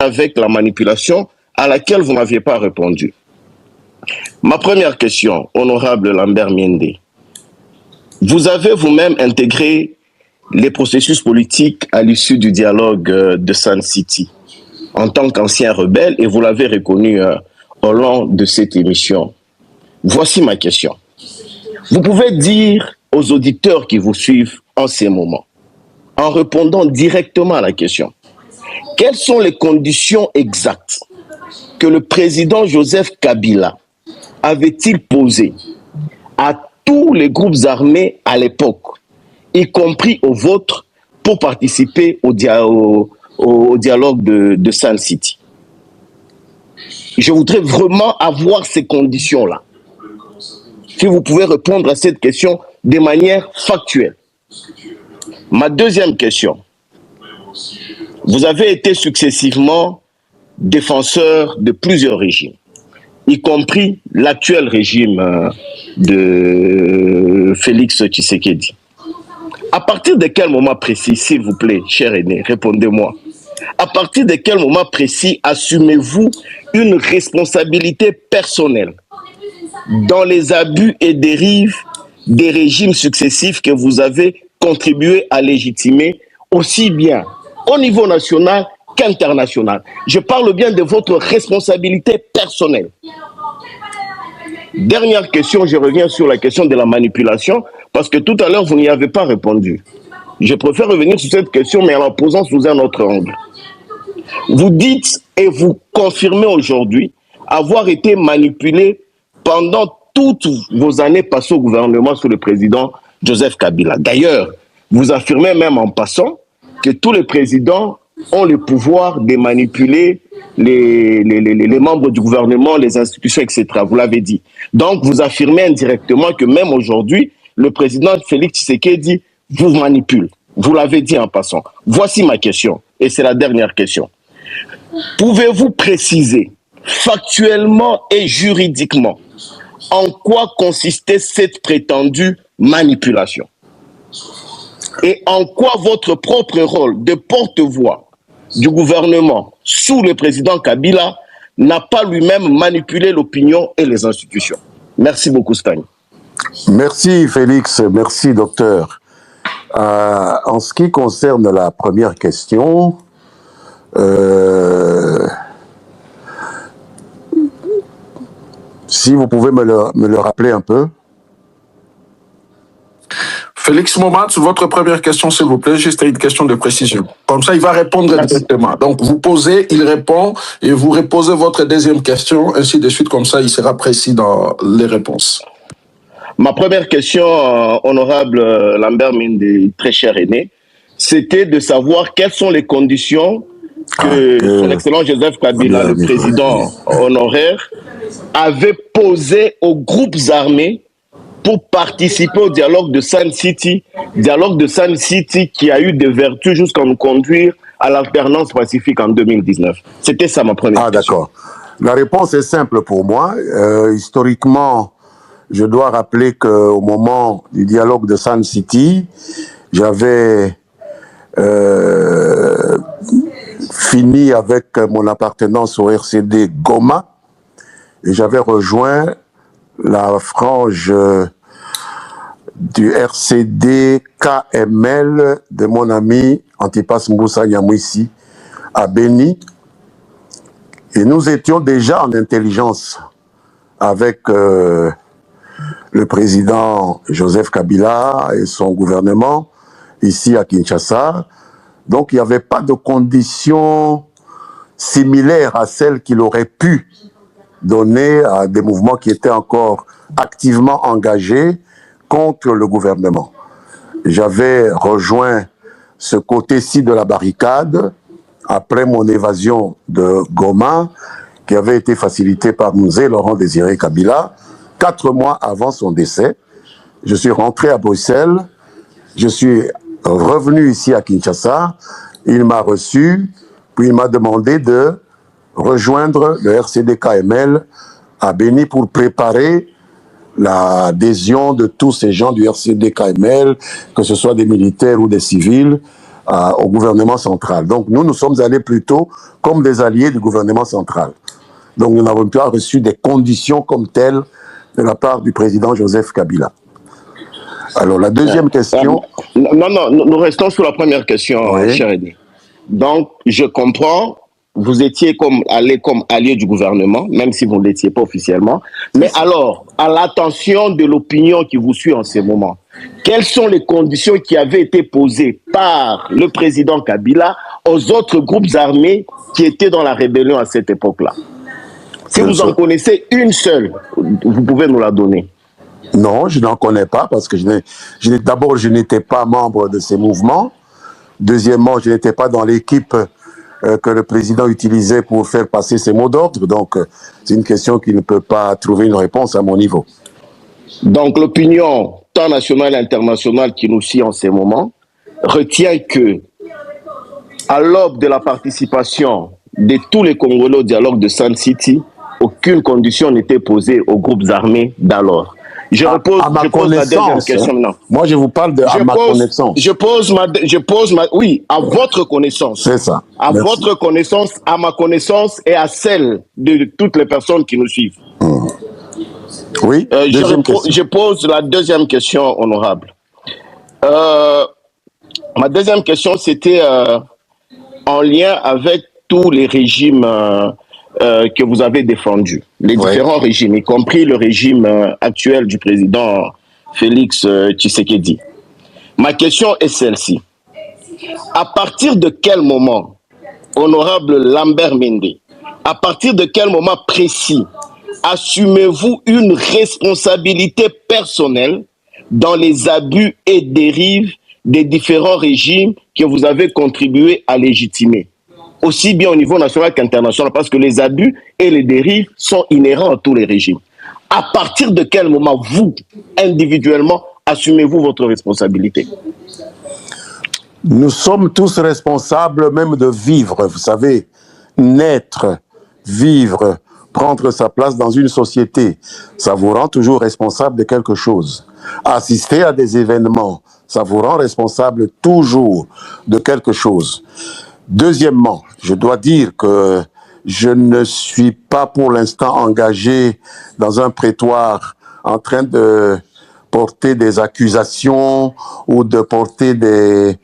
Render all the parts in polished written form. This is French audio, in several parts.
avec la manipulation à laquelle vous n'aviez pas répondu. Ma première question, honorable Lambert Mende, vous avez vous-même intégré les processus politiques à l'issue du dialogue de Sun City en tant qu'ancien rebelle et vous l'avez reconnu au long de cette émission. Voici ma question. Vous pouvez dire aux auditeurs qui vous suivent en ces moments, en répondant directement à la question, quelles sont les conditions exactes que le président Joseph Kabila avait-il posées à tous les groupes armés à l'époque, y compris aux vôtres, pour participer au dialogue de Sun City? Je voudrais vraiment avoir ces conditions-là. Si vous pouvez répondre à cette question de manière factuelle. Ma deuxième question. Vous avez été successivement défenseur de plusieurs régimes, y compris l'actuel régime de Félix Tshisekedi. À partir de quel moment précis, s'il vous plaît, cher aîné, répondez-moi, à partir de quel moment précis assumez-vous une responsabilité personnelle dans les abus et dérives des régimes successifs que vous avez contribué à légitimer aussi bien au niveau national qu'international? Je parle bien de votre responsabilité personnelle. Dernière question, je reviens sur la question de la manipulation, parce que tout à l'heure, vous n'y avez pas répondu. Je préfère revenir sur cette question, mais en la posant sous un autre angle. Vous dites et vous confirmez aujourd'hui avoir été manipulé pendant toutes vos années passées au gouvernement sous le président Joseph Kabila. D'ailleurs, vous affirmez même en passant que tous les présidents ont le pouvoir de manipuler les membres du gouvernement, les institutions, etc. Vous l'avez dit. Donc, vous affirmez indirectement que même aujourd'hui, le président Félix Tshisekedi vous manipule. Vous l'avez dit en passant. Voici ma question, et c'est la dernière question. Pouvez-vous préciser factuellement et juridiquement en quoi consistait cette prétendue manipulation? Et en quoi votre propre rôle de porte-voix du gouvernement sous le président Kabila n'a pas lui-même manipulé l'opinion et les institutions? Merci beaucoup, Stagne. Merci, Félix. Merci, docteur. En ce qui concerne la première question, si vous pouvez me le rappeler un peu. Félix Momad, votre première question, s'il vous plaît, juste une question de précision. Comme ça, il va répondre directement. Donc, vous posez, il répond, et vous reposez votre deuxième question, ainsi de suite, comme ça, il sera précis dans les réponses. Ma première question, honorable Lambert Mende, très cher aîné, c'était de savoir quelles sont les conditions que son excellent Joseph Kabila, le président honoraire, avait posées aux groupes armés pour participer au dialogue de Sun City qui a eu des vertus jusqu'à nous conduire à l'alternance pacifique en 2019. C'était ça ma première question. D'accord. La réponse est simple pour moi. Historiquement, je dois rappeler qu'au moment du dialogue de Sun City, j'avais fini avec mon appartenance au RCD Goma et j'avais rejoint la frange du RCD KML de mon ami Antipas Moussa Nyamwisi à Beni. Et nous étions déjà en intelligence avec le président Joseph Kabila et son gouvernement ici à Kinshasa. Donc il n'y avait pas de conditions similaires à celles qu'il aurait pu donner à des mouvements qui étaient encore activement engagés contre le gouvernement. J'avais rejoint ce côté-ci de la barricade après mon évasion de Goma, qui avait été facilitée par Mzee Laurent Désiré Kabila, 4 mois avant son décès. Je suis rentré à Bruxelles, je suis revenu ici à Kinshasa, il m'a reçu, puis il m'a demandé de rejoindre le RCD-KML à Beni pour préparer l'adhésion de tous ces gens du RCD-KML, que ce soit des militaires ou des civils, au gouvernement central. Donc nous sommes allés plutôt comme des alliés du gouvernement central. Donc nous n'avons pas reçu des conditions comme telles de la part du président Joseph Kabila. Alors la deuxième question... Non, nous restons sur la première question, Oui. cher Eddy. Donc je comprends, vous étiez comme allié du gouvernement, même si vous ne l'étiez pas officiellement. Mais alors, à l'attention de l'opinion qui vous suit en ce moment, quelles sont les conditions qui avaient été posées par le président Kabila aux autres groupes armés qui étaient dans la rébellion à cette époque-là? Si vous en connaissez une seule, vous pouvez nous la donner. Non, je n'en connais pas parce que d'abord, je n'étais pas membre de ces mouvements. Deuxièmement, je n'étais pas dans l'équipe que le président utilisait pour faire passer ses mots d'ordre. Donc, c'est une question qui ne peut pas trouver une réponse à mon niveau. Donc, l'opinion, tant nationale et internationale qui nous suit en ces moments, retient que, à l'aube de la participation de tous les Congolais au dialogue de Sun City, aucune condition n'était posée aux groupes armés d'alors. Je pose la deuxième question maintenant. Moi, je vous parle à ma connaissance. Oui, à votre connaissance. C'est ça. À votre connaissance, à ma connaissance et à celle de toutes les personnes qui nous suivent. Oui, je pose la deuxième question, honorable. Ma deuxième question, c'était en lien avec tous les régimes que vous avez défendus, les différents régimes, y compris le régime actuel du président Félix Tshisekedi. Ma question est celle-ci. À partir de quel moment, honorable Lambert Mende, à partir de quel moment précis assumez-vous une responsabilité personnelle dans les abus et dérives des différents régimes que vous avez contribué à légitimer, aussi bien au niveau national qu'international, parce que les abus et les dérives sont inhérents à tous les régimes. À partir de quel moment, vous, individuellement, assumez-vous votre responsabilité? Nous sommes tous responsables même de vivre, vous savez, naître, vivre, prendre sa place dans une société, ça vous rend toujours responsable de quelque chose. Assister à des événements, ça vous rend responsable toujours de quelque chose. Deuxièmement, je dois dire que je ne suis pas pour l'instant engagé dans un prétoire en train de porter des accusations ou de porter des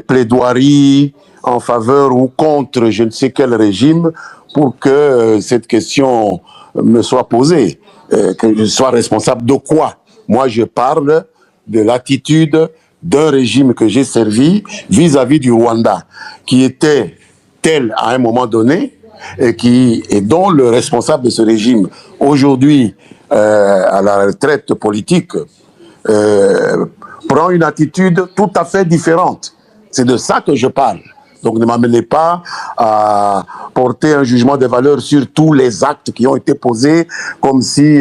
plaidoiries en faveur ou contre je ne sais quel régime pour que cette question me soit posée, que je sois responsable de quoi? Moi, je parle de l'attitude d'un régime que j'ai servi vis-à-vis du Rwanda, qui était tel à un moment donné et dont le responsable de ce régime, aujourd'hui à la retraite politique, prend une attitude tout à fait différente. C'est de ça que je parle. Donc ne m'amenez pas à porter un jugement de valeur sur tous les actes qui ont été posés, comme si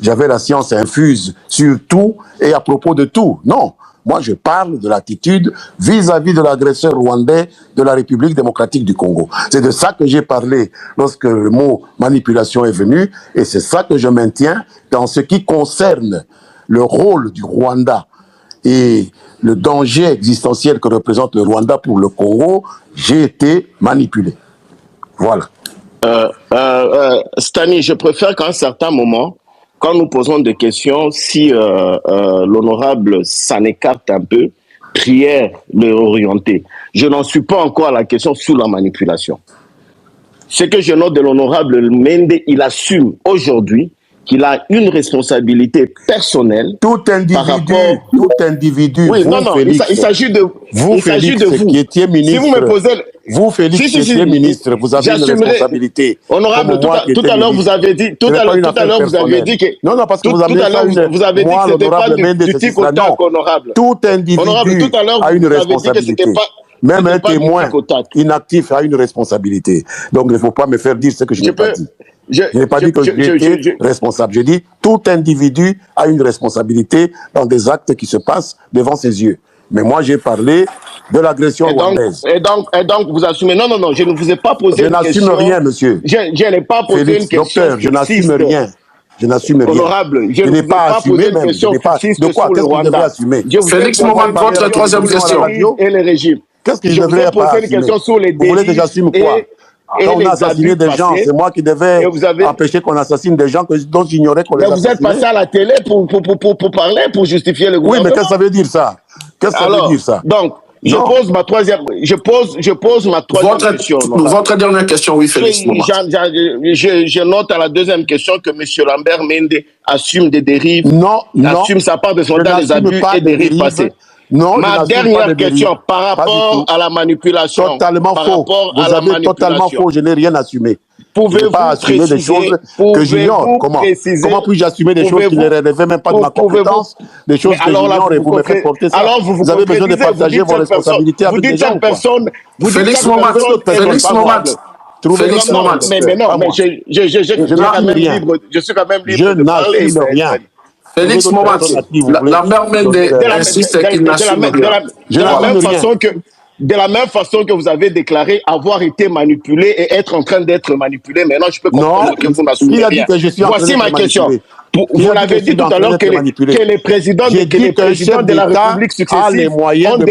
j'avais la science infuse sur tout et à propos de tout. Non, moi je parle de l'attitude vis-à-vis de l'agresseur rwandais de la République démocratique du Congo. C'est de ça que j'ai parlé lorsque le mot manipulation est venu, et c'est ça que je maintiens dans ce qui concerne le rôle du Rwanda et le danger existentiel que représente le Rwanda pour le Congo. J'ai été manipulé. Voilà. Stani, je préfère qu'à un certain moment, quand nous posons des questions, si l'honorable s'en écarte un peu, prière le orienter. Je n'en suis pas encore à la question sur la manipulation. Ce que je note de l'honorable Mende, il assume aujourd'hui qu'il a une responsabilité personnelle. Tout individu, oui, vous, non, Félix, il s'agit de vous. Il s'agit de vous. Qui étiez ministre, si vous me posez... Vous, Félix, qui étiez ministre, vous avez une responsabilité. Honorable, tout à l'heure, vous avez dit, que... Non, parce que vous avez dit que c'était pas du tic au tac, honorable. Tout individu a une responsabilité. Même un témoin inactif a une responsabilité. Donc, il ne faut pas me faire dire ce que je n'ai pas dit. Je n'ai pas dit que j'étais responsable. Je dis tout individu a une responsabilité dans des actes qui se passent devant ses yeux. Mais moi, j'ai parlé de l'agression rwandaise. Et donc, vous assumez... Non, je ne vous ai pas posé une question. Je n'assume rien, monsieur. Je n'ai pas posé une question. Docteur, je n'assume rien. Je n'assume rien. Honorable, je n'ai pas assumé même. De quoi? Qu'est-ce que vous devez assumer? Félix Momad, votre troisième question. Et les régimes. Qu'est-ce que je Je vous ai devrais pas posé une assumer? question sur les Vous voulez que dérives j'assume quoi? et Quand on les a assassiné abus des gens, passés. c'est moi qui devais Et vous avez... empêcher qu'on assassine des gens dont j'ignorais qu'on Mais les vous êtes passé assassinait. à la télé pour parler, pour justifier le Oui, gouvernement. mais qu'est-ce que ça veut dire ça? Qu'est-ce que ça veut Alors, dire ça? donc, je Non. pose ma troisième question. Votre dernière question, oui, Félix Momat. Je note à la deuxième question que M. Lambert Mende assume des dérives, Non, non. assume sa part de son Je dans les n'assume abus pas et de dérives dérives. passés. Non, je Ma n'assume pas dernière de dérives. question par Pas du rapport tout. à la manipulation. Totalement Par faux. rapport à Vous la avez totalement manipulation. faux. Je n'ai rien assumé. Je n'ai Pouvez-vous pas assumé des choses que j'ignore. Comment puis-je assumer des choses qui ne relevaient même pas de ma compétence, des choses que j'ignore et vous me faites porter ça? Alors vous avez besoin de partager vos responsabilités avec des gens. Félix Momat, Félix Momat. Félix Momat. Mais non, mais je suis quand même libre de parler. Je n'assume rien. Félix Momat, Lambert Mende insiste qu'il n'assume rien. De la même façon que vous avez déclaré avoir été manipulé et être en train d'être manipulé, maintenant je peux comprendre que vous n'assumez rien. Voici ma question. Vous l'avez dit tout à l'heure que les présidents de la République successive ont les moyens de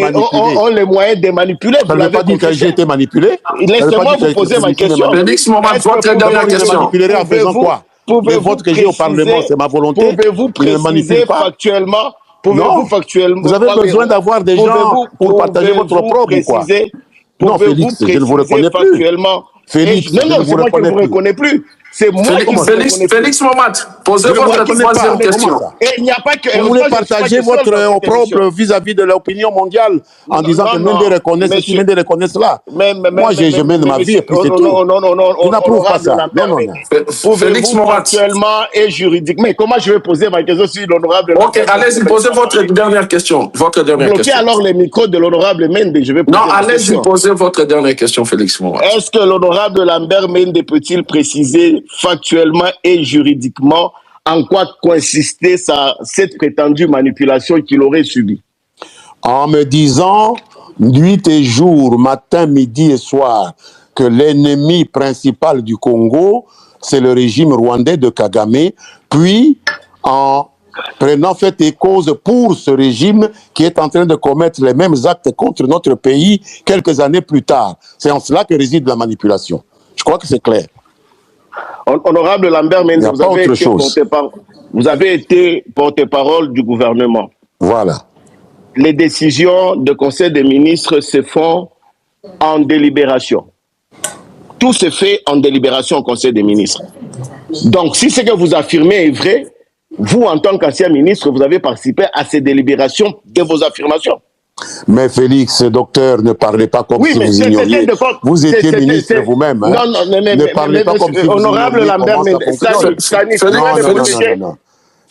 manipuler. Ça ne veut pas dire que j'ai été manipulé. Laissez-moi vous poser ma question. Félix Momat, votre dernière question. Manipulerai en faisant quoi? Le vote que j'ai au Parlement, c'est ma volonté. Pouvez-vous préciser factuellement? Vous avez besoin d'avoir des gens pour partager votre propre ou quoi? Non, Félix, je ne vous reconnais plus. Félix, non, c'est moi qui ne vous reconnais plus. C'est moi qui vous reconnais plus. Félix Momat, posez votre troisième question. Et il n'y a pas que... Vous voulez partager votre propre vis-à-vis de l'opinion mondiale en disant que Mende reconnaît ceci, Mende reconnaît cela. Moi, je mène ma vie et puis c'est tout. Je n'approuve pas ça. Non. Félix Momat. Actuellement et juridiquement. Mais comment je vais poser ma question sur l'honorable... Ok, allez-y, posez votre dernière question. Bloquez alors les micros de l'honorable Mende. Non, allez-y, posez votre dernière question, Félix Momat. Est-ce que l'honorable Lambert Mende peut-il préciser factuellement et juridiquement en quoi consistait cette prétendue manipulation qu'il aurait subie? En me disant nuit et jour, matin, midi et soir, que l'ennemi principal du Congo, c'est le régime rwandais de Kagame, puis en prenant fait et cause pour ce régime qui est en train de commettre les mêmes actes contre notre pays quelques années plus tard. C'est en cela que réside la manipulation. Je crois que c'est clair. Honorable Lambert Mende, vous avez été porte-parole du gouvernement. Voilà. Les décisions du Conseil des ministres se font en délibération. Tout se fait en délibération au Conseil des ministres. Donc, si ce que vous affirmez est vrai, vous, en tant qu'ancien ministre, vous avez participé à ces délibérations de vos affirmations. Mais Félix, docteur, ne parlez pas comme si vous ignoriez. Vous étiez ministre vous-même. Non, ne parlez pas comme si vous honorable Lambert Mende,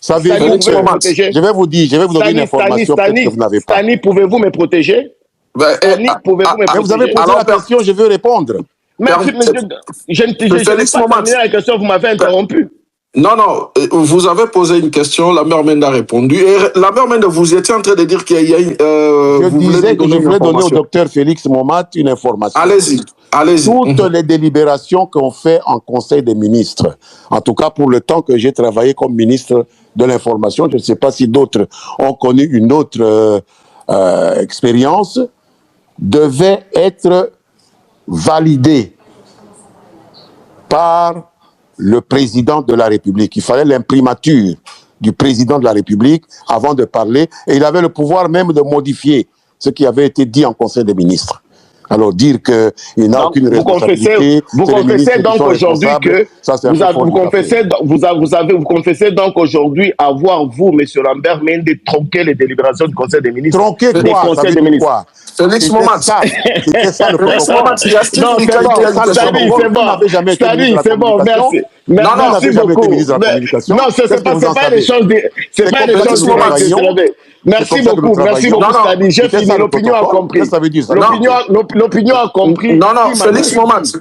savez-vous que je vais vous donner une information que vous n'avez pas. Stani, pouvez-vous me protéger? Stani, pouvez-vous me protéger? Vous avez posé la question, je veux répondre. Mais je n'ai pas terminé la question, vous m'avez interrompu. Non, vous avez posé une question, Lambert Mende a répondu. Et Lambert Mende, vous étiez en train de dire qu'il y a je disais que je voulais donner au docteur Félix Momat une information. Allez-y. Toutes les délibérations qu'on fait en Conseil des ministres, en tout cas pour le temps que j'ai travaillé comme ministre de l'Information, je ne sais pas si d'autres ont connu une autre expérience, devaient être validées par le président de la République. Il fallait l'imprimature du président de la République avant de parler, et il avait le pouvoir même de modifier ce qui avait été dit en Conseil des ministres. Alors dire qu'il n'a aucune responsabilité. Vous confessez donc aujourd'hui que vous confessez donc aujourd'hui avoir, vous, M. Lambert Mende, tronqué les délibérations du Conseil des ministres. Tronqué quoi? Ça veut dire quoi? Félix Momat. C'était ça le Félix Momat, il y a non, c'est bon, merci. Merci beaucoup. Non, c'est pas les choses. C'est pas les choses. Merci beaucoup, Stani. J'ai fini, l'opinion a compris. L'opinion a compris. Non,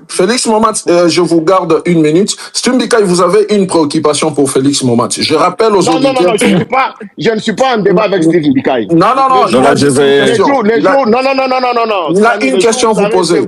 Félix Momat, je vous garde une minute. Stumbika, vous avez une préoccupation pour Félix Momat. Je rappelle aux auditeurs... Non, je ne suis pas en débat avec Steve Mbikaï. Non, il a une question à vous poser.